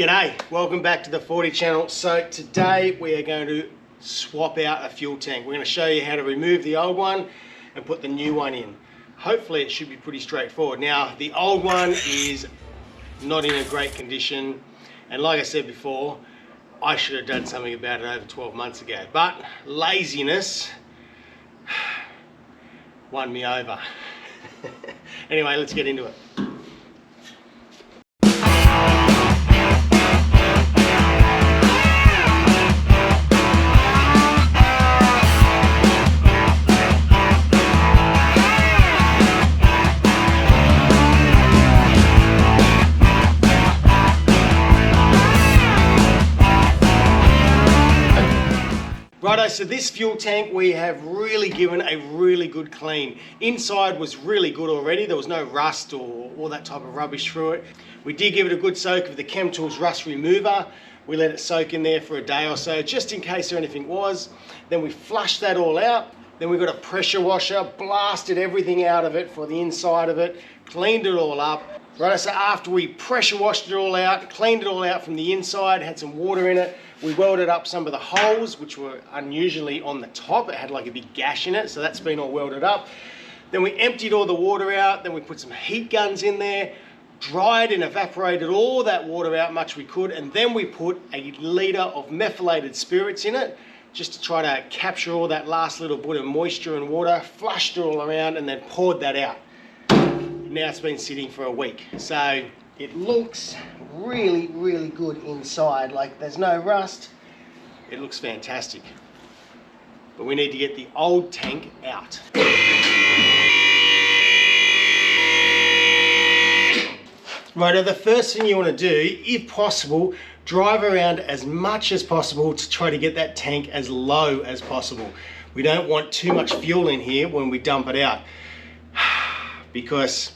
G'day, welcome back to the 40 channel. So today we are going to swap out a fuel tank. We're going to show you how to remove the old one and put the new one in. Hopefully it should be pretty straightforward. Now the old one is not in a great condition, and like I said before, I should have done something about it over 12 months ago, but laziness won me over. Anyway, let's get into it. Righto, so this fuel tank we have really given a really good clean. Inside was really good already. There was no rust or all that type of rubbish through it. We did give it a good soak of the Chemtools rust remover. We let it soak in there for a day or so, just in case there anything was. Then we flushed that all out. Then we got a pressure washer, blasted everything out of it for the inside of it, cleaned it all up. Right, so after we pressure washed it all out, cleaned it all out from the inside, had some water in it, we welded up some of the holes, which were unusually on the top. It had like a big gash in it, so that's been all welded up. Then we emptied all the water out, then we put some heat guns in there, dried and evaporated all that water out much we could, and then we put a litre of methylated spirits in it, just to try to capture all that last little bit of moisture and water, flushed it all around, and then poured that out. Now it's been sitting for a week, so it looks really good inside. Like there's no rust. It looks fantastic, but we need to get the old tank out. Right, the first thing you want to do, if possible, drive around as much as possible to try to get that tank as low as possible. We don't want too much fuel in here when we dump it out, because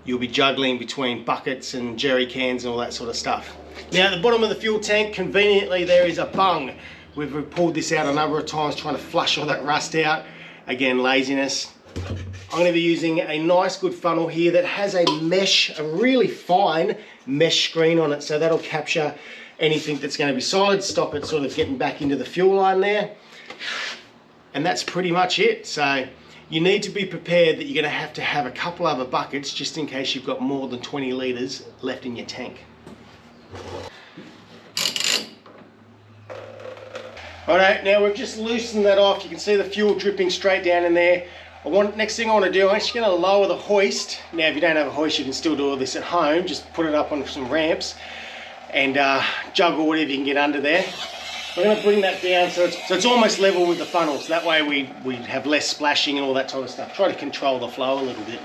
you'll be juggling between buckets and jerry cans and all that sort of stuff. Now at the bottom of the fuel tank, conveniently there is a bung. We've pulled this out a number of times trying to flush all that rust out. Again, laziness. I'm going to be using a nice good funnel here that has a mesh, a really fine mesh screen on it, so that'll capture anything that's going to be solid, stop it sort of getting back into the fuel line there. And that's pretty much it. So you need to be prepared that you're going to have a couple other buckets just in case you've got more than 20 litres left in your tank. Alright, now we've just loosened that off. You can see the fuel dripping straight down in there. Next thing I want to do, I'm actually going to lower the hoist. Now if you don't have a hoist, you can still do all this at home. Just put it up on some ramps and juggle whatever you can get under there. We're going to bring that down so it's almost level with the funnel, so that way we have less splashing and all that sort of stuff. Try to control the flow a little bit.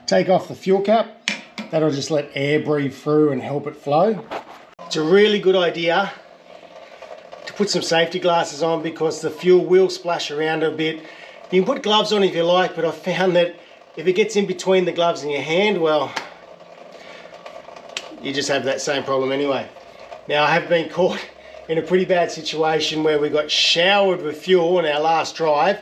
Take off the fuel cap. That'll just let air breathe through and help it flow. It's a really good idea to put some safety glasses on because the fuel will splash around a bit. You can put gloves on if you like, but I've found that if it gets in between the gloves and your hand, well, you just have that same problem anyway. Now I have been caught in a pretty bad situation where we got showered with fuel on our last drive.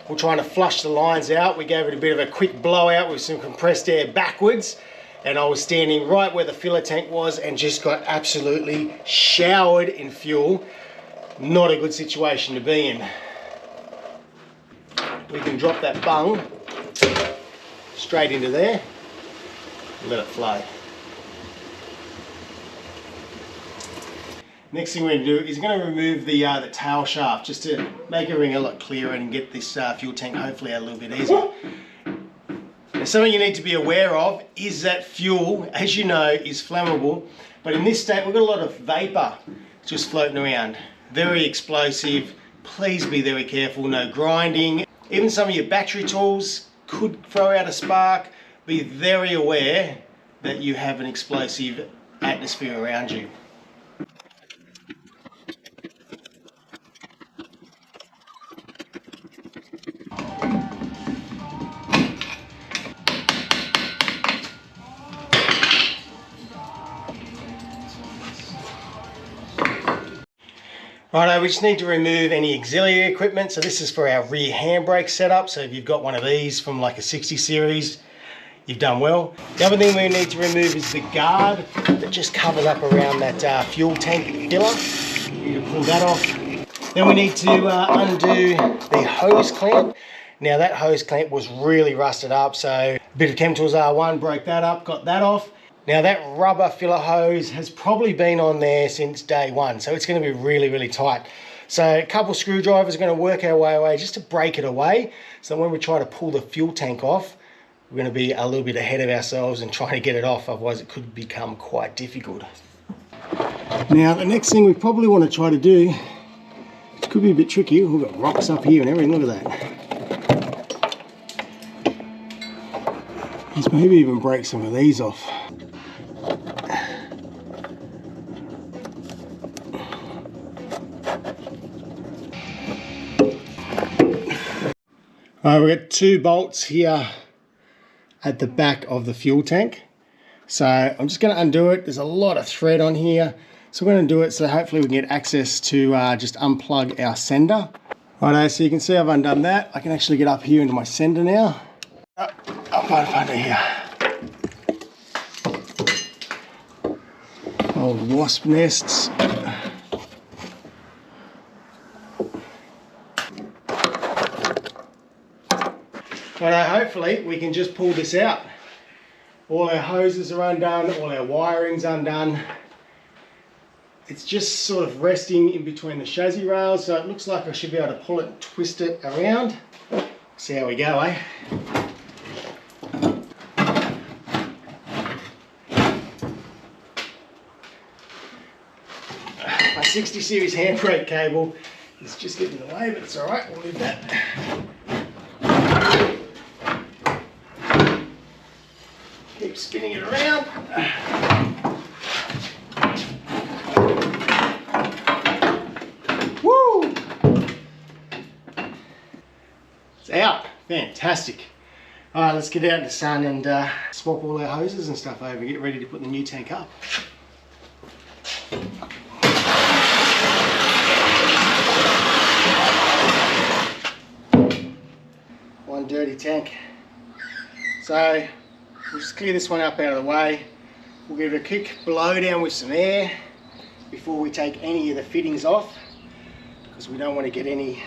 We're trying to flush the lines out. We gave it a bit of a quick blowout with some compressed air backwards, and I was standing right where the filler tank was and just got absolutely showered in fuel. Not a good situation to be in. We can drop that bung straight into there and let it flow. Next thing we're going to do is going to remove the tail shaft just to make everything a lot clearer and get this fuel tank hopefully out a little bit easier. Now, something you need to be aware of is that fuel, as you know, is flammable, but in this state we've got a lot of vapour just floating around. Very explosive. Please be very careful, no grinding. Even some of your battery tools could throw out a spark. Be very aware that you have an explosive atmosphere around you. Righto, we just need to remove any auxiliary equipment. So this is for our rear handbrake setup. So if you've got one of these from like a 60 series, you've done well. The other thing we need to remove is the guard that just covers up around that fuel tank filler. You can pull that off. Then we need to undo the hose clamp. Now that hose clamp was really rusted up, so a bit of Chemtools R1 broke that up, got that off. Now that rubber filler hose has probably been on there since day one, so it's going to be really, really tight. So a couple screwdrivers are going to work our way away just to break it away, so when we try to pull the fuel tank off, we're going to be a little bit ahead of ourselves and try to get it off, otherwise it could become quite difficult. Now the next thing we probably want to try to do, it could be a bit tricky, we've got rocks up here and everything, look at that. Let's maybe even break some of these off. We've got 2 bolts here at the back of the fuel tank. So I'm just going to undo it. There's a lot of thread on here. So we're going to do it so hopefully we can get access to just unplug our sender. Righto, so you can see I've undone that. I can actually get up here into my sender now. Up under here. Old wasp nests. But hopefully we can just pull this out. All our hoses are undone, all our wiring's undone. It's just sort of resting in between the chassis rails, so it looks like I should be able to pull it and twist it around. See how we go, eh? My 60 series handbrake cable is just getting in the way, but it's alright, we'll leave that. Keep spinning it around. Woo! It's out. Fantastic. Alright, let's get out in the sun and swap all our hoses and stuff over and get ready to put the new tank up. One dirty tank. So we'll just clear this one up out of the way. We'll give it a quick blow down with some air before we take any of the fittings off, because we don't want to get any,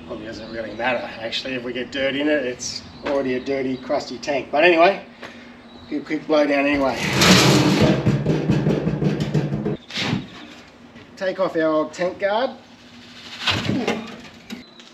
probably doesn't really matter actually if we get dirt in it, it's already a dirty crusty tank. But anyway, give a quick blow down anyway. Take off our old tank guard.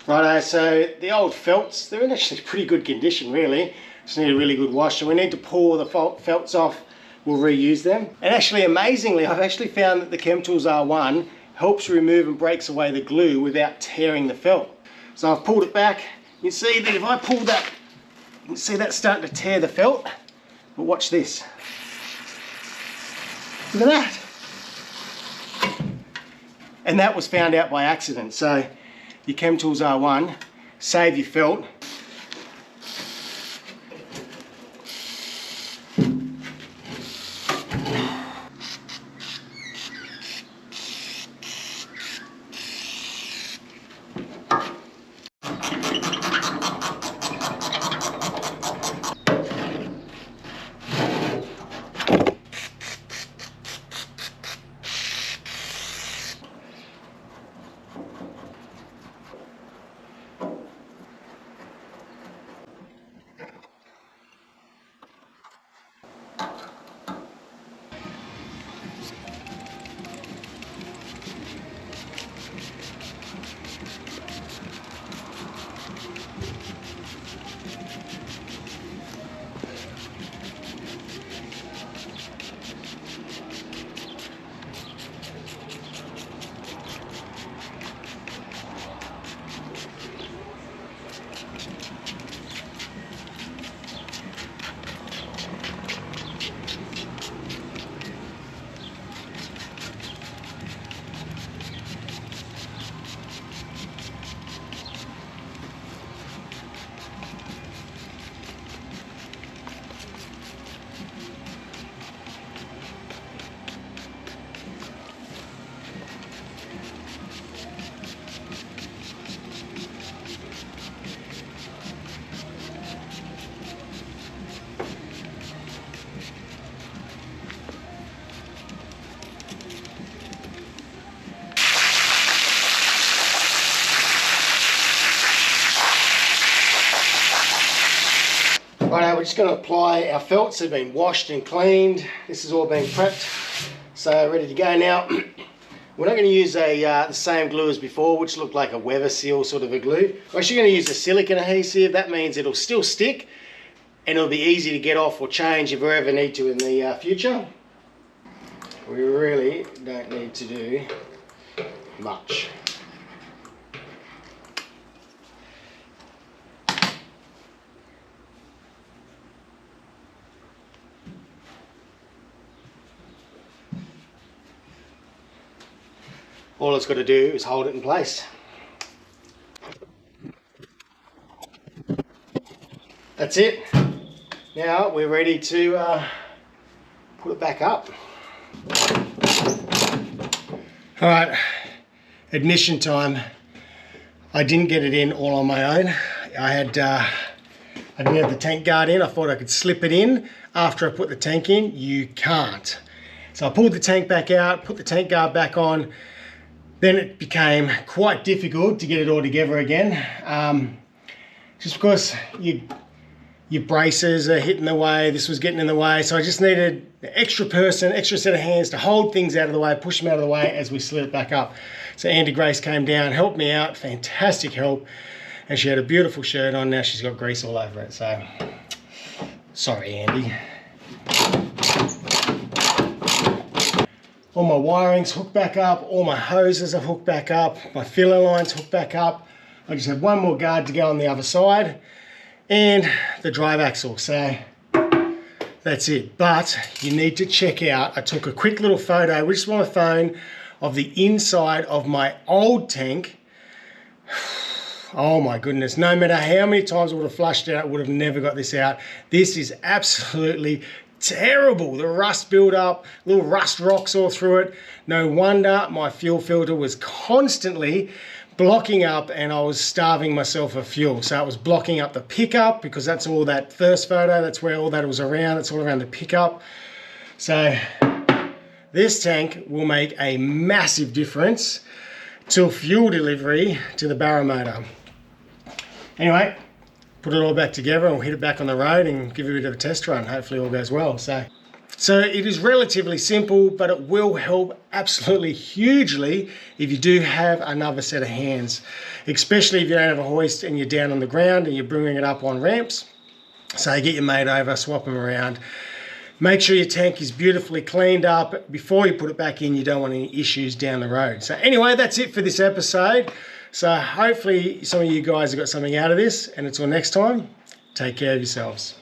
Righto, so the old felts, they're in actually pretty good condition really. Just need a really good wash, so we need to pour the felts off. We'll reuse them. And actually, amazingly, I've actually found that the Chemtools R1 helps remove and breaks away the glue without tearing the felt. So I've pulled it back. You can see that if I pull that, you can see that's starting to tear the felt. But watch this. Look at that. And that was found out by accident. So your Chemtools R1, save your felt. just going to apply our felts. They've been washed and cleaned. This has all been prepped, so ready to go now. We're not going to use the same glue as before, which looked like a Weather Seal sort of a glue. We're actually going to use a silicone adhesive. That means it'll still stick and it'll be easy to get off or change if we ever need to in the future. We really don't need to do much. All it's got to do is hold it in place. That's it. Now we're ready to put it back up. All right, admission time. I didn't get it in all on my own. I didn't have the tank guard in. I thought I could slip it in after I put the tank in. You can't. So I pulled the tank back out, put the tank guard back on. Then it became quite difficult to get it all together again. Just because your braces are hitting the way, this was getting in the way. So I just needed an extra person, extra set of hands to hold things out of the way, push them out of the way as we slid it back up. So Andy Grace came down, helped me out, fantastic help. And she had a beautiful shirt on. Now she's got grease all over it. So, sorry, Andy. All my wiring's hooked back up, all my hoses are hooked back up, my filler line's hooked back up. I just have one more guard to go on the other side and the drive axle, so that's it. But you need to check out, I took a quick little photo with my phone of the inside of my old tank. Oh my goodness, no matter how many times I would have flushed it out, I would have never got this out. This is absolutely terrible. The rust built up, little rust rocks all through it. No wonder my fuel filter was constantly blocking up and I was starving myself of fuel. So it was blocking up the pickup because that's all that first photo, that's where all that was around. It's all around the pickup. So this tank will make a massive difference to fuel delivery to the barrow motor. Anyway, put it all back together and we'll hit it back on the road and give it a bit of a test run. Hopefully all goes well. So it is relatively simple, but it will help absolutely hugely if you do have another set of hands, especially if you don't have a hoist and you're down on the ground and you're bringing it up on ramps. So get your mate over, swap them around. Make sure your tank is beautifully cleaned up before you put it back in. You don't want any issues down the road. So anyway, that's it for this episode. So hopefully some of you guys have got something out of this, and until next time, take care of yourselves.